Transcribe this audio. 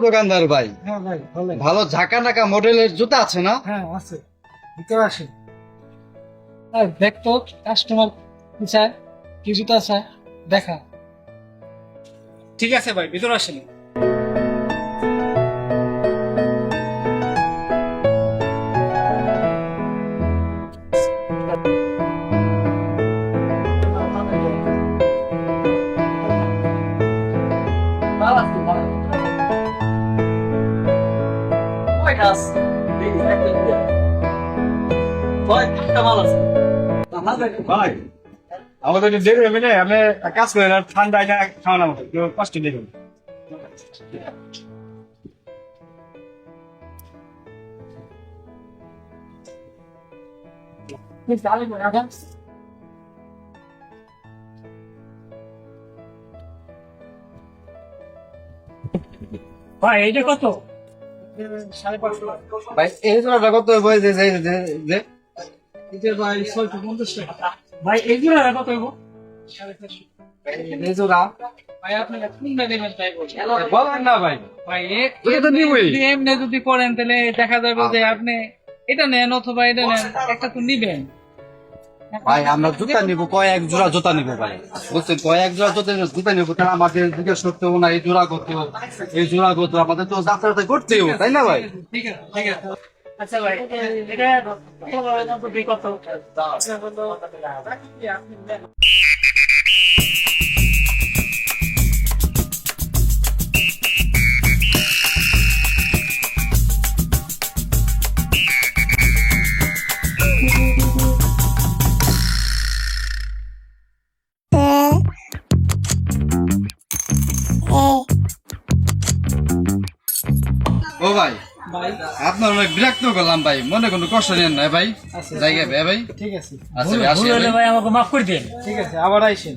দোকানদার ভাই, হ্যাঁ ভাই বলেন। ভালো ঝাঁকা নাকা মডেলের জুতা আছে না? হ্যাঁ আছে, ভিতরে আসেন। দেখ তো কাস্টমার কি চায়, কি জুতা চায় দেখা। ঠিক আছে ভাই, ভিতরে আসেন। ভাই আমাদের একটু দেরি হবে না, আপনি এক কাজ করেন আর ঠান্ডা এটা খাওয়ান আমাকে, কেউ কষ্ট দেখুন। ভাই এইটা কত? ভাই এই জুতাটা কত হইব? ভাই 650 টাকা। ভাই এইগুলো কত হইব? এই জুতা ভাই আপনি কোনটা নেবেন তাই বলুন। বলেন না ভাই। ভাই এটা তো নিবই। যদি এমনি যদি করেন তাহলে দেখা যাবে যে আপনি এটা নেন অথবা এটা নেন, একটা তো নিবেন। ভাই আমরা জুতা নিবো, কয়েক জোড়া জুতা নিবো ভাই, বুঝছেন? কয়েক জোড়া জুতা নিবো, তাহলে আমাদের জিজ্ঞেস করতে হবে না এই জোড়া কত, এই জোড়া কত, আমাদের তো যাত্রাটা করতেই হবে, তাই না ভাই? ঠিক আছে ঠিক আছে। আচ্ছা ভাই এটা কত? ও ভাই, ভাই আপনার অনেক বিরক্ত করলাম ভাই, মনে কোনো কষ্ট নেন না ভাই, আচ্ছা। জায়গা ভাই। ঠিক আছে, আচ্ছা ভাই, আসি ভাই। ভাই আমাকে মাফ করে দেন। ঠিক আছে, আবার আইসেন।